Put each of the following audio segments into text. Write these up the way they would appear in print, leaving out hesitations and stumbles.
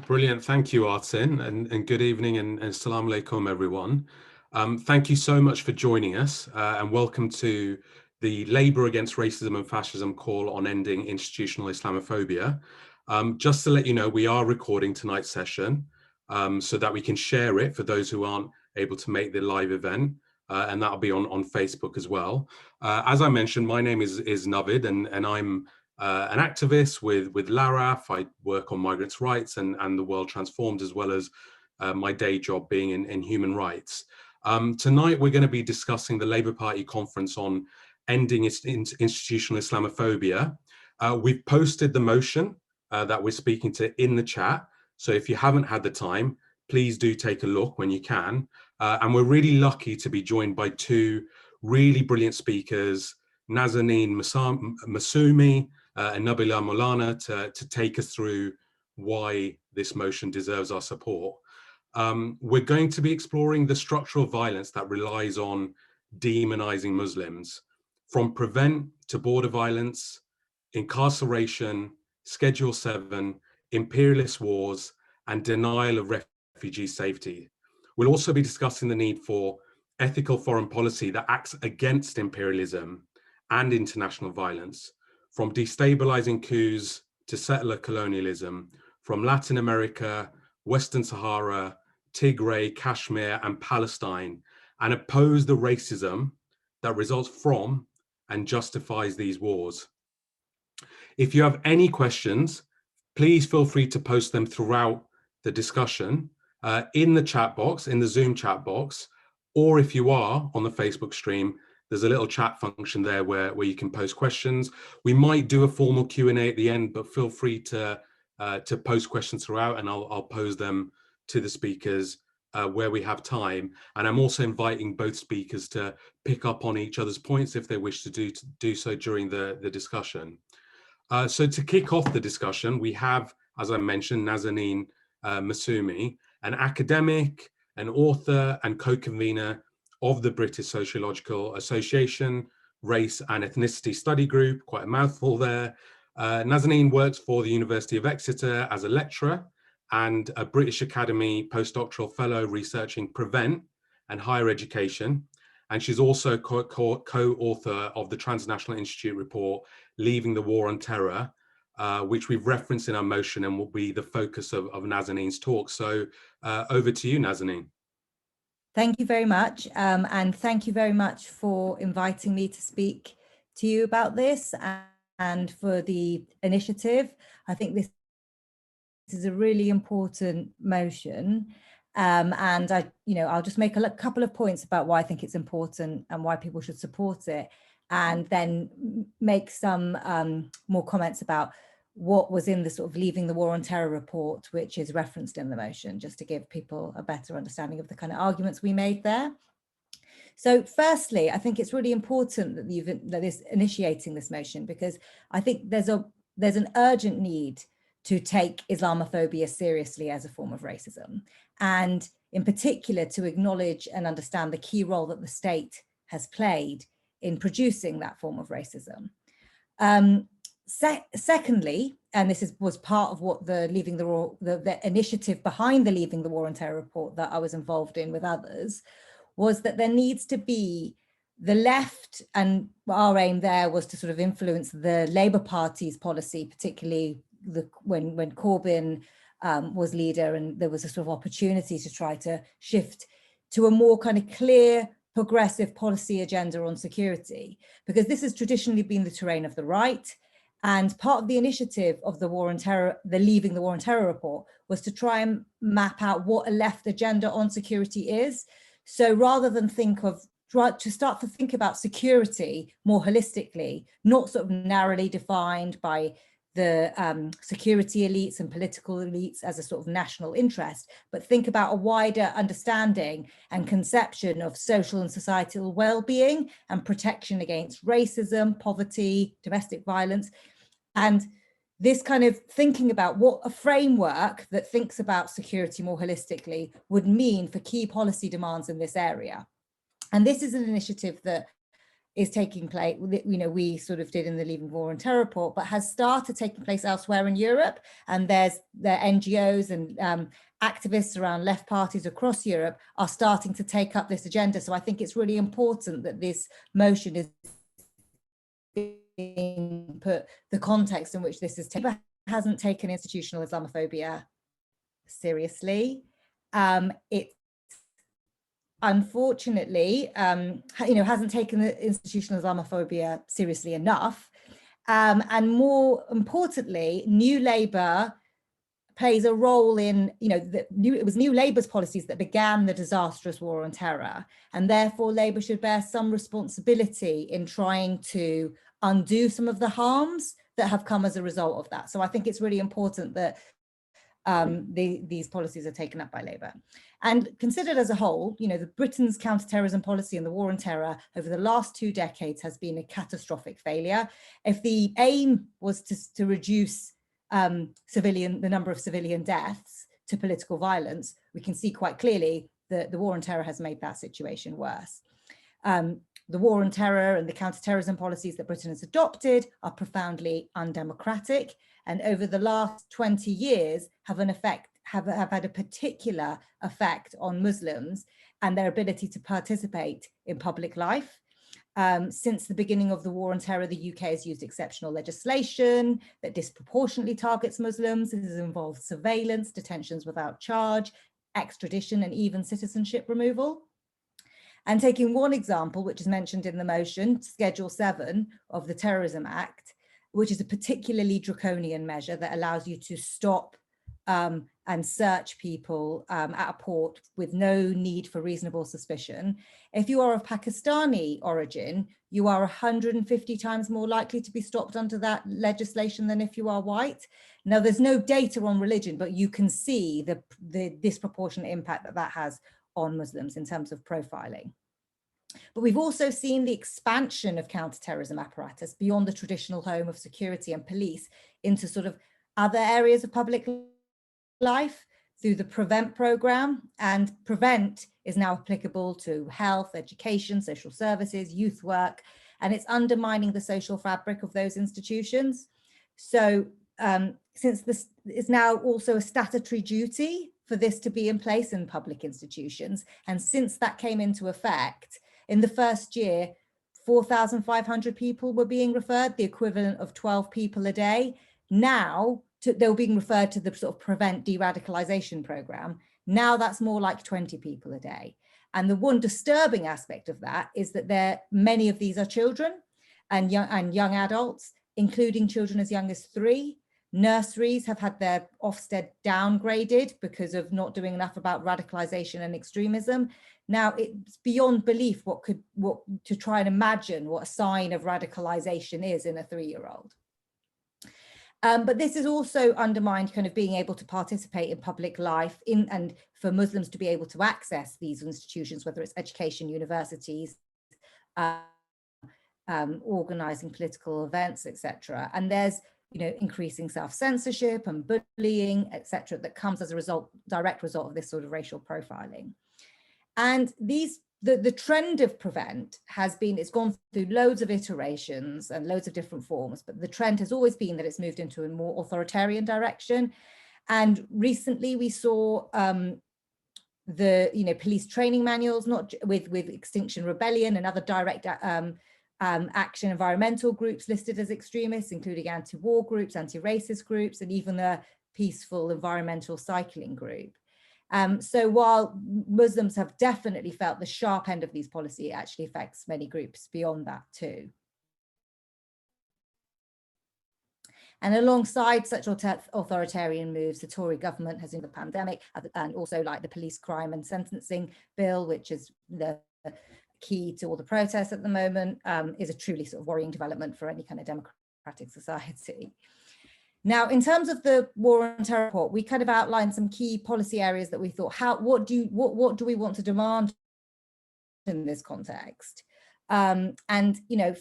Brilliant. Thank you, Artin, and good evening and assalamu alaikum, everyone. Thank you so much for joining us and welcome to the Labour Against Racism and Fascism call on ending institutional Islamophobia. Just to let you know, we are recording tonight's session so that we can share it for those who aren't able to make the live event, and that'll be on Facebook as well. As I mentioned, my name is Navid, and I'm an activist with LARAF. I work on migrants' rights and the world transformed, as well as my day job being in human rights. Tonight, we're going to be discussing the Labour Party conference on ending institutional Islamophobia. We've posted the motion that we're speaking to in the chat. So if you haven't had the time, please do take a look when you can. And we're really lucky to be joined by two really brilliant speakers, Nazanin Masumi and Nabila Molana, to take us through why this motion deserves our support. We're going to be exploring the structural violence that relies on demonizing Muslims, from prevent to border violence, incarceration, Schedule 7, imperialist wars, and denial of refugee safety. We'll also be discussing the need for ethical foreign policy that acts against imperialism and international violence, from destabilizing coups to settler colonialism, from Latin America, Western Sahara, Tigray, Kashmir, and Palestine, and oppose the racism that results from and justifies these wars. If you have any questions, please feel free to post them throughout the discussion in the chat box, in the Zoom chat box, or if you are on the Facebook stream, there's a little chat function there where you can post questions. We might do a formal Q&A at the end, but feel free to post questions throughout, and I'll pose them to the speakers where we have time. And I'm also inviting both speakers to pick up on each other's points if they wish to do so during the discussion. So to kick off the discussion, we have, as I mentioned, Nazanin Masumi, an academic, an author and co-convener of the British Sociological Association Race and Ethnicity Study Group, quite a mouthful there. Nazanin works for the University of Exeter as a lecturer and a British Academy postdoctoral fellow researching prevent and higher education. And she's also co-author of the Transnational Institute report, Leaving the War on Terror, which we've referenced in our motion and will be the focus of Nazanin's talk. So over to you, Nazanin. Thank you very much. And thank you very much for inviting me to speak to you about this and for the initiative. I think this is a really important motion. And I'll just make a couple of points about why I think it's important and why people should support it, and then make some more comments about what was in the sort of Leaving the War on Terror report, which is referenced in the motion, just to give people a better understanding of the kind of arguments we made there. So firstly, I think it's really important that is initiating this motion, because I think there's an urgent need to take Islamophobia seriously as a form of racism, and in particular to acknowledge and understand the key role that the state has played in producing that form of racism. Secondly, and this was part of what the initiative behind the Leaving the War on Terror report that I was involved in with others, was that there needs to be the left, and our aim there was to sort of influence the Labour Party's policy, particularly when Corbyn was leader, and there was a sort of opportunity to try to shift to a more kind of clear, progressive policy agenda on security, because this has traditionally been the terrain of the right. And part of the initiative of the Leaving the War on Terror report was to try and map out what a left agenda on security is. So rather than start to think about security more holistically, not sort of narrowly defined by the security elites and political elites as a sort of national interest, but think about a wider understanding and conception of social and societal well-being and protection against racism, poverty, domestic violence. And this kind of thinking about what a framework that thinks about security more holistically would mean for key policy demands in this area. And this is an initiative that is taking place, we sort of did in the Leaving the War on Terror report, but has started taking place elsewhere in Europe. And there's the NGOs and activists around left parties across Europe are starting to take up this agenda. So I think it's really important that this motion is being put, the context in which this is taken. Hasn't taken institutional Islamophobia seriously. It unfortunately, hasn't taken the institutional Islamophobia seriously enough. And more importantly, New Labour plays a role in, it was New Labour's policies that began the disastrous war on terror. And therefore, Labour should bear some responsibility in trying to undo some of the harms that have come as a result of that. So I think it's really important that these policies are taken up by Labour. And considered as a whole, the Britain's counterterrorism policy and the war on terror over the last 2 decades has been a catastrophic failure. If the aim was to reduce the number of civilian deaths to political violence, we can see quite clearly that the war on terror has made that situation worse. The war on terror and the counterterrorism policies that Britain has adopted are profoundly undemocratic, and over the last 20 years have had a particular effect on Muslims and their ability to participate in public life. Since the beginning of the war on terror, the UK has used exceptional legislation that disproportionately targets Muslims. This has involved surveillance, detentions without charge, extradition, and even citizenship removal. And taking one example, which is mentioned in the motion, Schedule 7 of the Terrorism Act, which is a particularly draconian measure that allows you to stop and search people at a port with no need for reasonable suspicion. If you are of Pakistani origin, you are 150 times more likely to be stopped under that legislation than if you are white. Now, there's no data on religion, but you can see the disproportionate impact that has on Muslims in terms of profiling. But we've also seen the expansion of counterterrorism apparatus beyond the traditional home of security and police into sort of other areas of public life through the PREVENT program. And PREVENT is now applicable to health, education, social services, youth work, and it's undermining the social fabric of those institutions. So since this is now also a statutory duty for this to be in place in public institutions, and since that came into effect, in the first year, 4,500 people were being referred, the equivalent of 12 people a day. Now, they were being referred to the sort of PREVENT de-radicalization program. Now that's more like 20 people a day. And the one disturbing aspect of that is that many of these are children and young adults, including children as young as 3. Nurseries have had their Ofsted downgraded because of not doing enough about radicalization and extremism. Now, it's beyond belief to try and imagine what a sign of radicalization is in a 3-year-old. But this is also undermined kind of being able to participate in public life and for Muslims to be able to access these institutions, whether it's education, universities, organizing political events, etc. And there's increasing self-censorship and bullying, etc., that comes as a direct result of this sort of racial profiling. And the trend of PREVENT it's gone through loads of iterations and loads of different forms, but the trend has always been that it's moved into a more authoritarian direction. And recently we saw police training manuals, not with Extinction Rebellion and other direct action environmental groups listed as extremists, including anti-war groups, anti-racist groups, and even the peaceful environmental cycling group. So while Muslims have definitely felt the sharp end of these policies, it actually affects many groups beyond that too. And alongside such authoritarian moves, the Tory government has in the pandemic, and also like the police crime and sentencing bill, which is the key to all the protests at the moment, is a truly sort of worrying development for any kind of democratic society. Now, in terms of the War on Terror report, we kind of outlined some key policy areas that we thought, what do we want to demand in this context? And,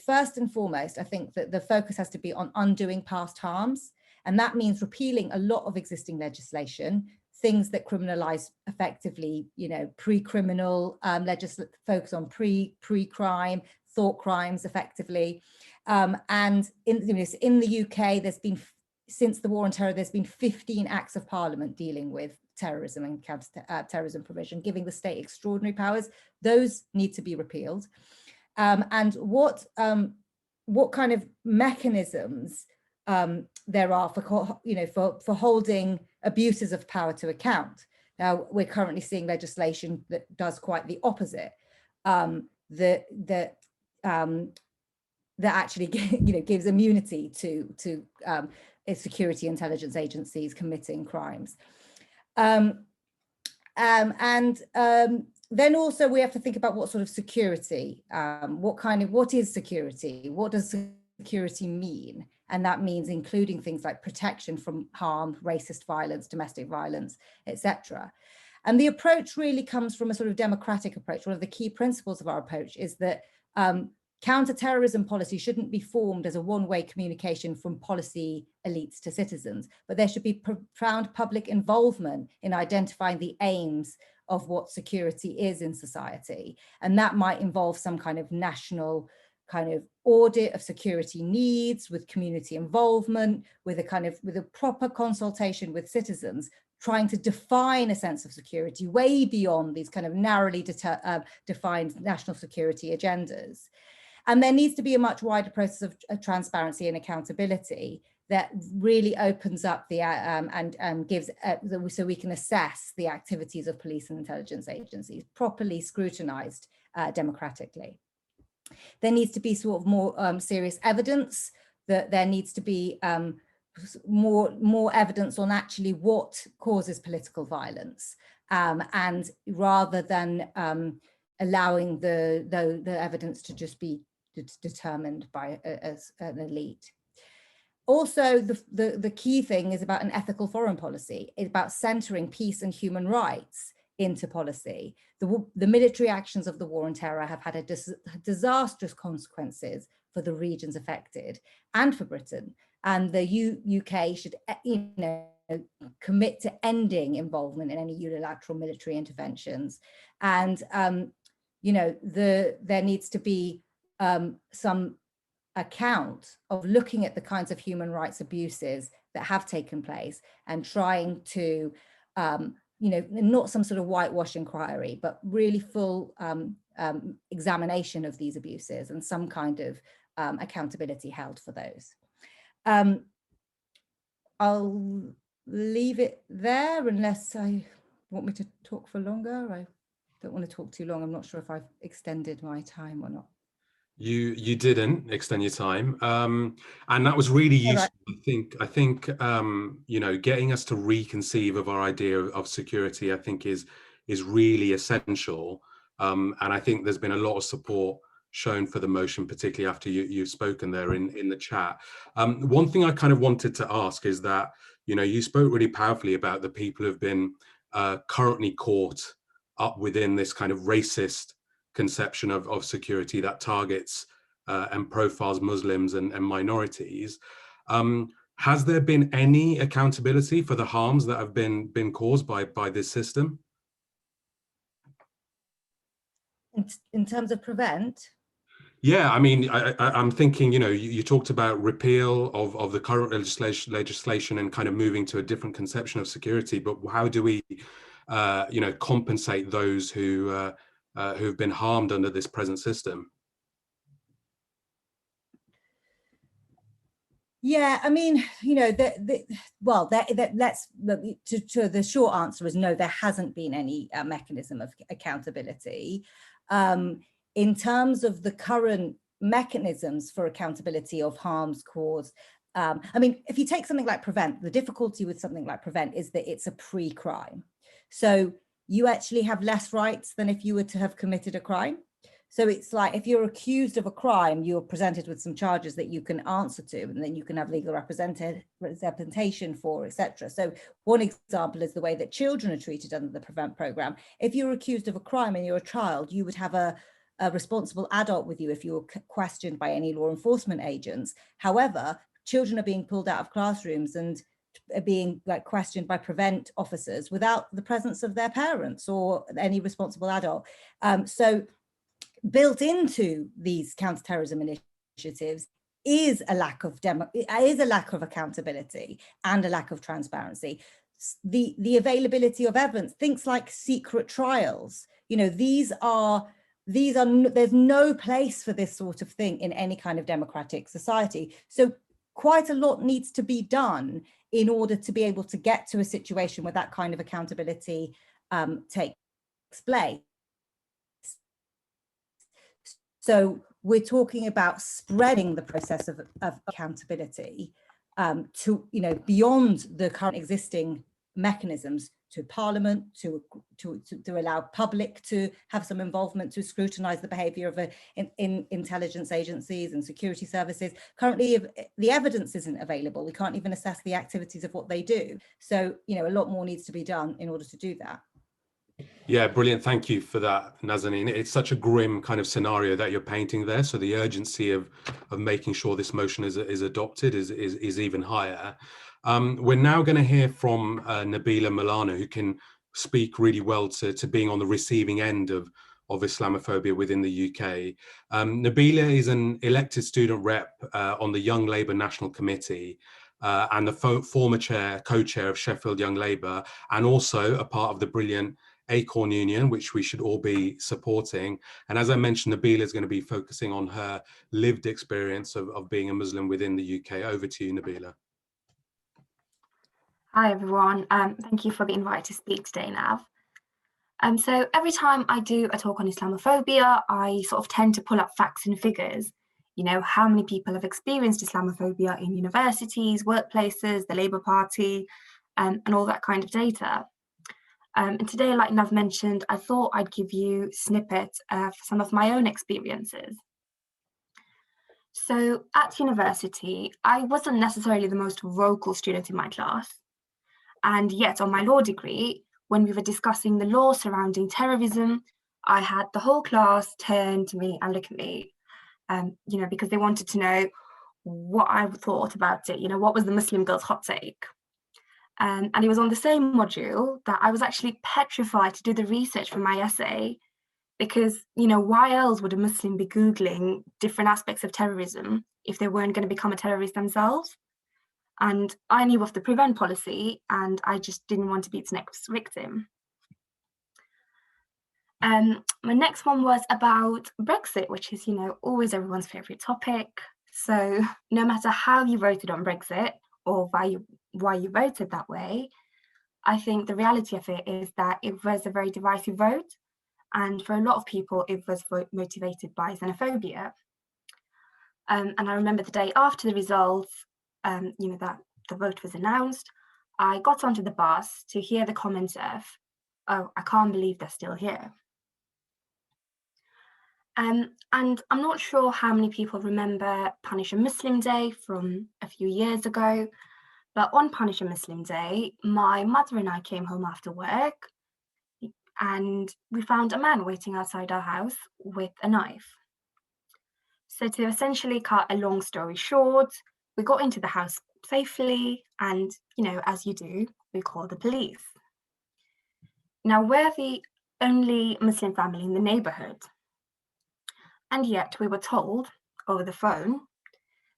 first and foremost, I think that the focus has to be on undoing past harms. And that means repealing a lot of existing legislation, things that criminalize effectively, pre-criminal focus on pre-crime, thought crimes effectively. And in the UK, there's been, since the War on Terror, there's been 15 acts of parliament dealing with terrorism and counter-terrorism provision, giving the state extraordinary powers. Those need to be repealed. And what kind of mechanisms there are for holding abuses of power to account. Now, we're currently seeing legislation that does quite the opposite, that actually gives immunity to security intelligence agencies committing crimes. Then also we have to think about what sort of security, what is security? What does security mean? And that means including things like protection from harm, racist violence, domestic violence, etc. And the approach really comes from a sort of democratic approach. One of the key principles of our approach is that counter-terrorism policy shouldn't be formed as a one-way communication from policy elites to citizens, but there should be profound public involvement in identifying the aims of what security is in society. And that might involve some kind of national kind of audit of security needs, with community involvement, with a proper consultation with citizens, trying to define a sense of security way beyond these kind of narrowly defined national security agendas. And there needs to be a much wider process of transparency and accountability that really opens up the and gives so we can assess the activities of police and intelligence agencies, properly scrutinized democratically. There needs to be sort of more serious evidence, that there needs to be more evidence on actually what causes political violence, and rather than allowing the evidence to just be determined by as an elite. Also, the key thing is about an ethical foreign policy. It's about centering peace and human rights into policy. The military actions of the War on Terror have had disastrous consequences for the regions affected and for Britain. And the UK should, commit to ending involvement in any unilateral military interventions. And, there needs to be some account of looking at the kinds of human rights abuses that have taken place and trying to, not some sort of whitewash inquiry, but really full examination of these abuses and some kind of accountability held for those. I'll leave it there unless I want me to talk for longer. I don't want to talk too long. I'm not sure if I've extended my time or not. You didn't extend your time, and that was really useful. Right. I think getting us to reconceive of our idea of security, I think is really essential, and I think there's been a lot of support shown for the motion, particularly after you've spoken there in the chat. One thing I kind of wanted to ask is that you spoke really powerfully about the people who've been currently caught up within this kind of racist conception of security that targets and profiles Muslims and minorities. Has there been any accountability for the harms that have been caused by this system? In terms of prevent? Yeah, I mean, I'm thinking, you talked about repeal of the current legislation and kind of moving to a different conception of security, but how do we, compensate those who've been harmed under this present system? Yeah, I mean, the short answer is no, there hasn't been any mechanism of accountability. In terms of the current mechanisms for accountability of harms caused, I mean, if you take something like prevent, the difficulty with something like prevent is that it's a pre-crime. So you actually have less rights than if you were to have committed a crime. So it's like if you're accused of a crime, you're presented with some charges that you can answer to, and then you can have legal representation for, etc. So one example is the way that children are treated under the Prevent programme. If you're accused of a crime and you're a child, you would have a responsible adult with you if you were questioned by any law enforcement agents. However, children are being pulled out of classrooms and are being questioned by Prevent officers without the presence of their parents or any responsible adult. So built into these counterterrorism initiatives is a lack of accountability and a lack of transparency. The availability of evidence, things like secret trials, there's no place for this sort of thing in any kind of democratic society. So quite a lot needs to be done in order to be able to get to a situation where that kind of accountability takes place. So we're talking about spreading the process of accountability to, beyond the current existing mechanisms, to Parliament, to allow public to have some involvement, to scrutinise the behaviour of in intelligence agencies and security services. Currently, the evidence isn't available. We can't even assess the activities of what they do. So, a lot more needs to be done in order to do that. Yeah, brilliant. Thank you for that, Nazanin. It's such a grim kind of scenario that you're painting there. So the urgency of making sure this motion is adopted is even higher. We're now going to hear from Nabila Milano, who can speak really well to being on the receiving end of Islamophobia within the UK. Nabila is an elected student rep on the Young Labour National Committee and the former co-chair of Sheffield Young Labour, and also a part of the brilliant Acorn Union, which we should all be supporting. And as I mentioned, Nabila is going to be focusing on her lived experience of being a Muslim within the UK. Over to you, Nabila. Hi, everyone. Thank you for the invite to speak today, Nav. So every time I do a talk on Islamophobia, I sort of tend to pull up facts and figures. How many people have experienced Islamophobia in universities, workplaces, the Labour Party, and all that kind of data. And today, like Nav mentioned, I thought I'd give you snippets of some of my own experiences. So at university, I wasn't necessarily the most vocal student in my class. And yet on my law degree, when we were discussing the law surrounding terrorism, I had the whole class turn to me and look at me, because they wanted to know what I thought about it, what was the Muslim girl's hot take. And it was on the same module that I was actually petrified to do the research for my essay, because, why else would a Muslim be Googling different aspects of terrorism if they weren't going to become a terrorist themselves? And I knew of the prevent policy, and I just didn't want to be its next victim. My next one was about Brexit, which is, always everyone's favourite topic. So no matter how you voted on Brexit, or why you voted that way, I think the reality of it is that it was a very divisive vote, and for a lot of people it was motivated by xenophobia. And I remember the day after the results, that the vote was announced, I got onto the bus to hear the comments of, "Oh, I can't believe they're still here." And I'm not sure how many people remember Punish a Muslim Day from a few years ago, but on Punish a Muslim Day, my mother and I came home after work, and we found a man waiting outside our house with a knife. So to essentially cut a long story short, we got into the house safely, and, as you do, we called the police. Now, we're the only Muslim family in the neighbourhood, and yet we were told over the phone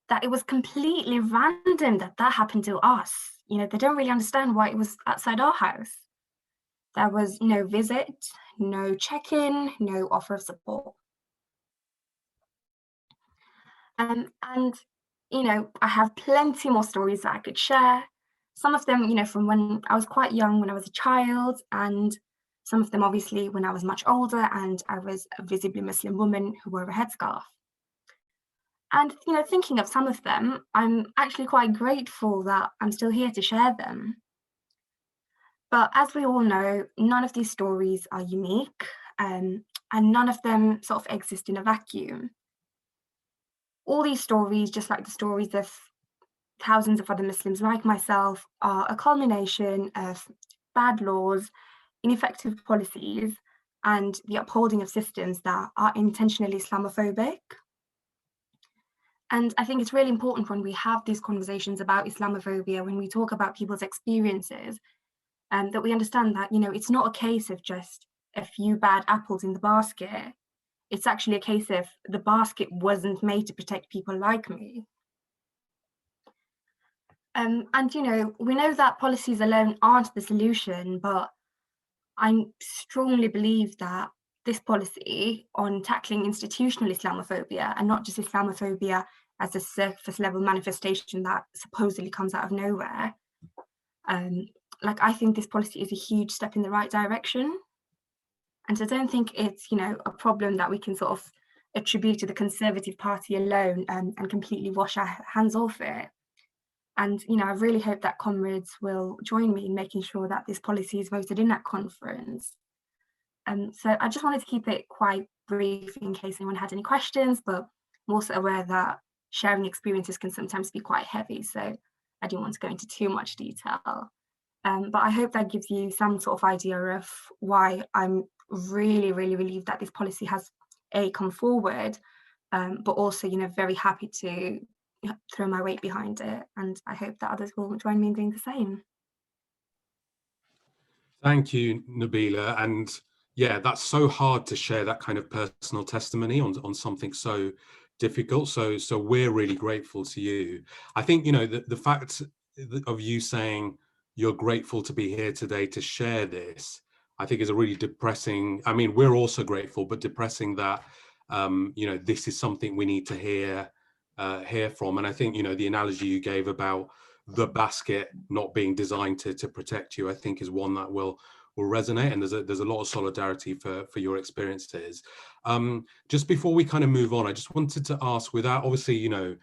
that it was completely random that happened to us. They don't really understand why it was outside our house. There was no visit, no check-in, no offer of support. And, I have plenty more stories that I could share. Some of them, from when I was quite young, when I was a child, and some of them obviously when I was much older and I was a visibly Muslim woman who wore a headscarf. And, thinking of some of them, I'm actually quite grateful that I'm still here to share them. But as we all know, none of these stories are unique, and none of them sort of exist in a vacuum. All these stories, just like the stories of thousands of other Muslims like myself, are a culmination of bad laws, ineffective policies, and the upholding of systems that are intentionally Islamophobic. And I think it's really important when we have these conversations about Islamophobia, when we talk about people's experiences, that we understand that, it's not a case of just a few bad apples in the basket. it's actually a case of the basket wasn't made to protect people like me. And, you know, we know that policies alone aren't the solution, but I strongly believe that this policy on tackling institutional Islamophobia, and not just Islamophobia as a surface level manifestation that supposedly comes out of nowhere, like, I think this policy is a huge step in the right direction. And I don't think it's, you know, a problem that we can sort of attribute to the Conservative Party alone, and completely wash our hands off it. And, you know, I really hope that comrades will join me in making sure that this policy is voted in at conference. So I just wanted to keep it quite brief in case anyone had any questions, but I'm also aware that sharing experiences can sometimes be quite heavy, so I didn't want to go into too much detail. But I hope that gives you some sort of idea of why I'm really, really relieved that this policy has come forward, but also, you know, very happy to throw my weight behind it, and I hope that others will join me in doing the same. Thank you, Nabila. And yeah, that's so hard to share that kind of personal testimony on something so difficult. So we're really grateful to you. I think, you know, the fact of you saying you're grateful to be here today to share this, I think is a really depressing, I mean, we're also grateful, but depressing that, you know, this is something we need to hear from. And I think, you know, the analogy you gave about the basket not being designed to protect you, I think is one that will resonate, and there's a lot of solidarity for your experiences. Just before we kind of move on, I just wanted to ask, without obviously, you know,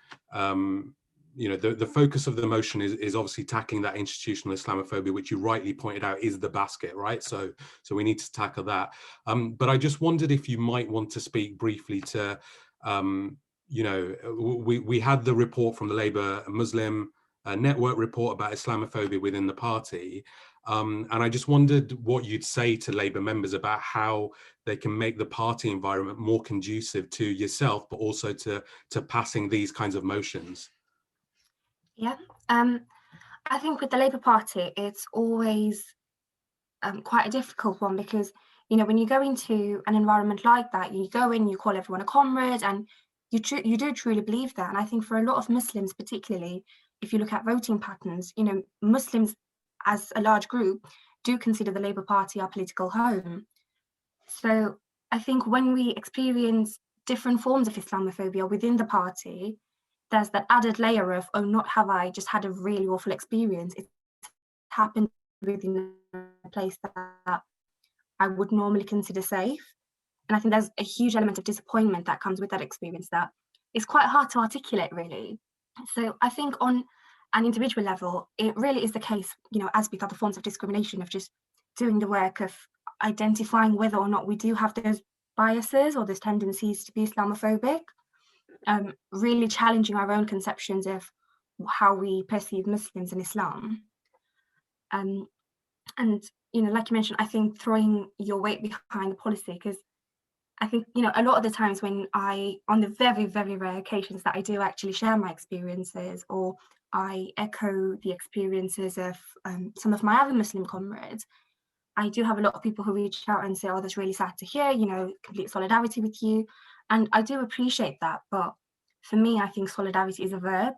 the focus of the motion is obviously tackling that institutional Islamophobia, which you rightly pointed out is the basket, right? So we need to tackle that. But I just wondered if you might want to speak briefly to, you know, we had the report from the Labour Muslim network report about Islamophobia within the party. And I just wondered what you'd say to Labour members about how they can make the party environment more conducive to yourself, but also to passing these kinds of motions. Yeah, I think with the Labour Party, it's always quite a difficult one, because, you know, when you go into an environment like that, you go in, you call everyone a comrade, and you do truly believe that. And I think for a lot of Muslims, particularly, if you look at voting patterns, you know, Muslims as a large group do consider the Labour Party our political home. So I think when we experience different forms of Islamophobia within the party, there's that added layer of, oh, not have I just had a really awful experience, it's happened within a place that I would normally consider safe. And I think there's a huge element of disappointment that comes with that experience that is quite hard to articulate, really. So I think on an individual level, it really is the case, you know, as with other forms of discrimination, of just doing the work of identifying whether or not we do have those biases or those tendencies to be Islamophobic, really challenging our own conceptions of how we perceive Muslims and Islam. And, you know, like you mentioned, I think throwing your weight behind the policy, because I think, you know, a lot of the times when on the very, very rare occasions that I do actually share my experiences, or I echo the experiences of some of my other Muslim comrades, I do have a lot of people who reach out and say, oh, that's really sad to hear, you know, complete solidarity with you. And I do appreciate that. But for me, I think solidarity is a verb.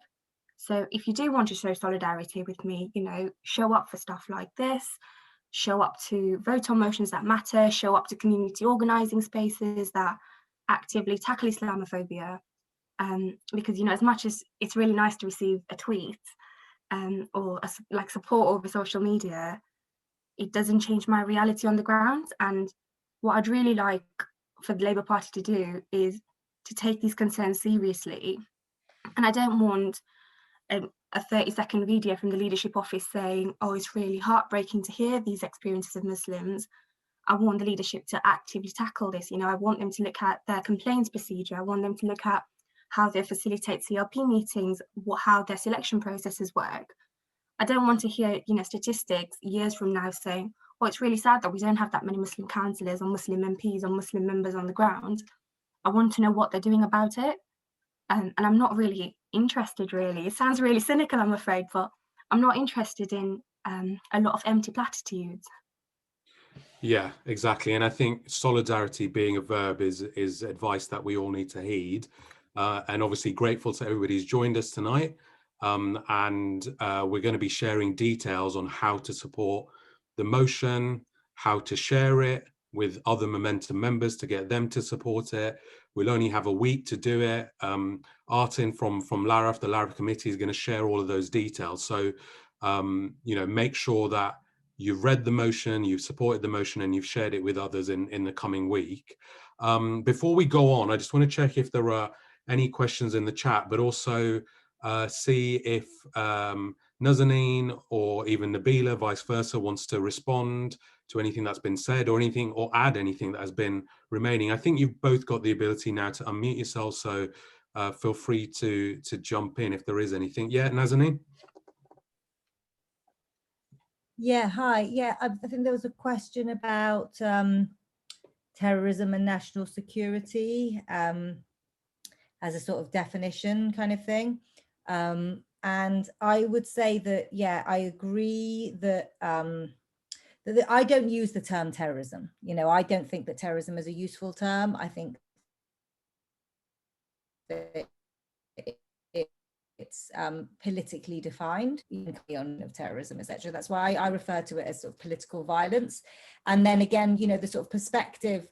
So if you do want to show solidarity with me, you know, show up for stuff like this, show up to vote on motions that matter, show up to community organising spaces that actively tackle Islamophobia. Because, you know, as much as it's really nice to receive a tweet or like support over social media, it doesn't change my reality on the ground. And what I'd really like for the Labour Party to do is to take these concerns seriously. And I don't want a 30-second video from the leadership office saying, oh, it's really heartbreaking to hear these experiences of Muslims. I want the leadership to actively tackle this. You know, I want them to look at their complaints procedure. I want them to look at how they facilitate CLP meetings, how their selection processes work. I don't want to hear, you know, statistics years from now saying, oh, it's really sad that we don't have that many Muslim councillors or Muslim MPs or Muslim members on the ground. I want to know what they're doing about it. And I'm not really interested, really. It sounds really cynical, I'm afraid, but I'm not interested in a lot of empty platitudes. Yeah, exactly. And I think solidarity being a verb is advice that we all need to heed. And obviously grateful to everybody who's joined us tonight. We're going to be sharing details on how to support the motion, how to share it with other Momentum members to get them to support it. We'll only have a week to do it. Artin from LARAF, the LARAF committee, is going to share all of those details. So, make sure that you've read the motion, you've supported the motion, and you've shared it with others in the coming week. Before we go on, I just want to check if there are any questions in the chat, but also see if Nazanin or even Nabila, vice versa, wants to respond to anything that's been said or anything, or add anything that has been remaining. I think you've both got the ability now to unmute yourselves, so feel free to jump in if there is anything. Yeah, Nazanin? Yeah, hi. Yeah, I think there was a question about terrorism and national security as a sort of definition kind of thing. And I would say that, yeah, I agree that that I don't use the term terrorism. I don't think that terrorism is a useful term. I think that it's politically defined of terrorism, etc. That's why I refer to it as sort of political violence. And then again, the sort of perspective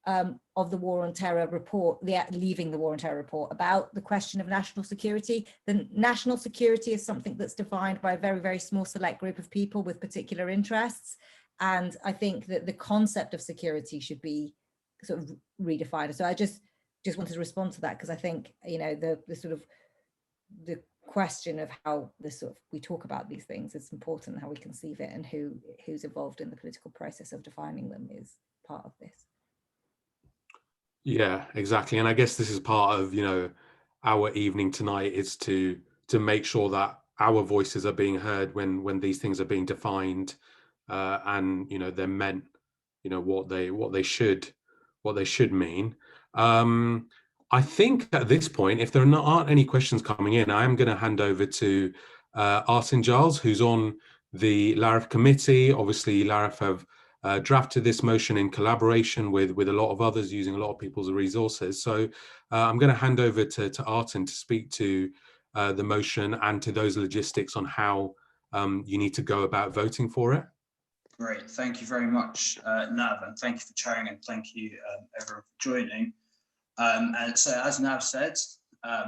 of the War on Terror report, leaving the War on Terror report, about the question of national security. The national security is something that's defined by a very, very small select group of people with particular interests. And I think that the concept of security should be sort of redefined. So I just wanted to respond to that, because I think, the sort of the question of how we talk about these things is important, how we conceive it, and who's involved in the political process of defining them is part of this. Yeah, exactly. And I guess this is part of, our evening tonight, is to make sure that our voices are being heard when these things are being defined, and they're meant, what they should mean. I think at this point, if there aren't any questions coming in, I am going to hand over to Artin Giles, who's on the LARAF committee. Obviously, LARAF have drafted this motion in collaboration with a lot of others, using a lot of people's resources. So I'm going to hand over to Artin to speak to the motion and to those logistics on how you need to go about voting for it. Great, thank you very much, Nav, and thank you for chairing, and thank you everyone for joining. And so, as Nav said,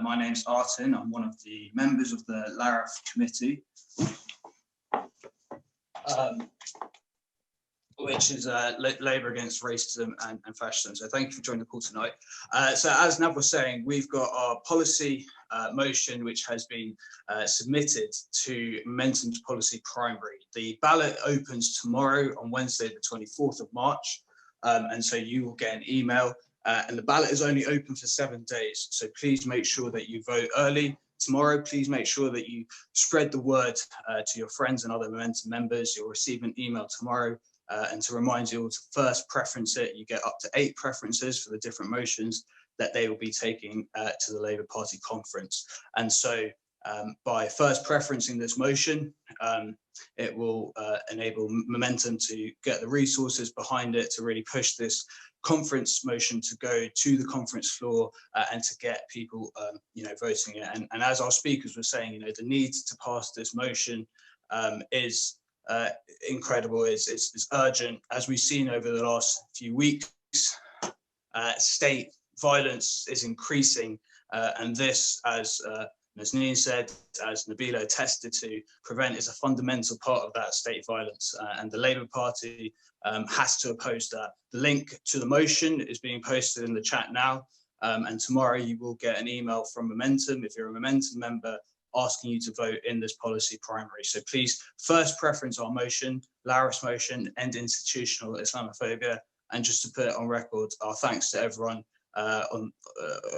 my name's Artin. I'm one of the members of the LARAF committee, which is Labour Against Racism and Fascism. So thank you for joining the call tonight. So as Nav was saying, we've got our policy motion, which has been submitted to Momentum's policy primary. The ballot opens tomorrow on Wednesday, the 24th of March. And so you will get an email, and the ballot is only open for 7 days. So please make sure that you vote early tomorrow. Please make sure that you spread the word to your friends and other Momentum members. You'll receive an email tomorrow. And to remind you all to first preference it. You get up to 8 preferences for the different motions that they will be taking to the Labour Party conference. And so by first preferencing this motion, it will enable Momentum to get the resources behind it to really push this conference motion to go to the conference floor and to get people, voting it. And as our speakers were saying, the need to pass this motion is incredible. It's urgent. As we've seen over the last few weeks, state violence is increasing, and this, as Neen said, as Nabila attested to, prevent is a fundamental part of that state violence, and the Labour Party has to oppose that. The link to the motion is being posted in the chat now, and tomorrow you will get an email from Momentum, if you're a Momentum member, asking you to vote in this policy primary. So please first preference our motion, LARAF's motion, End Institutional Islamophobia. And just to put it on record, our thanks to everyone on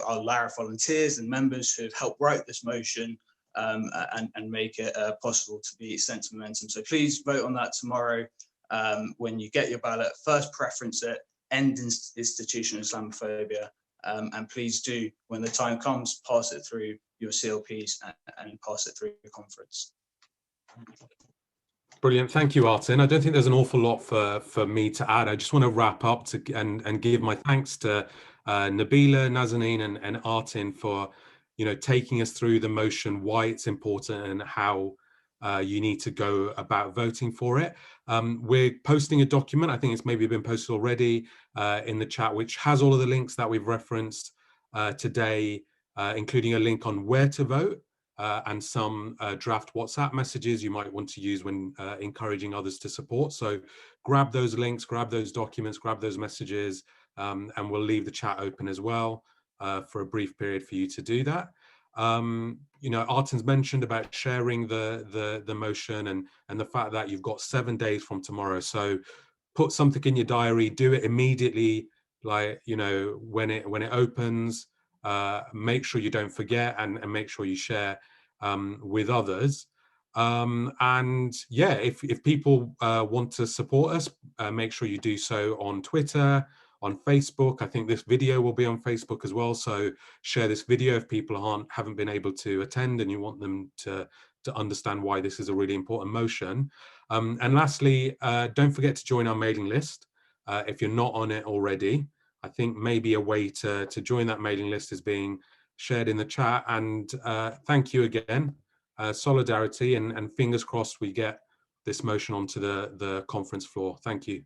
our LARAF volunteers and members who have helped write this motion and make it possible to be sent to Momentum. So please vote on that tomorrow when you get your ballot. First preference it, End Institutional Islamophobia. And please do, when the time comes, pass it through your CLPs and pass it through the conference. Brilliant. Thank you, Artin. I don't think there's an awful lot for me to add. I just want to wrap up and give my thanks to Nabila, Nazanin, and Artin for taking us through the motion, why it's important, and how you need to go about voting for it. We're posting a document, I think it's maybe been posted already in the chat, which has all of the links that we've referenced today, including a link on where to vote. And some draft WhatsApp messages you might want to use when encouraging others to support. So grab those links, grab those documents, grab those messages, and we'll leave the chat open as well for a brief period for you to do that. Artin's mentioned about sharing the motion and the fact that you've got 7 days from tomorrow. So put something in your diary, do it immediately, like when it opens. Make sure you don't forget and make sure you share with others. And yeah, if people want to support us, make sure you do so on Twitter, on Facebook. I think this video will be on Facebook as well. So share this video if people haven't been able to attend and you want them to understand why this is a really important motion. And lastly, don't forget to join our mailing list if you're not on it already. I think maybe a way to join that mailing list is being shared in the chat. And thank you again. Solidarity and fingers crossed we get this motion onto the conference floor. Thank you.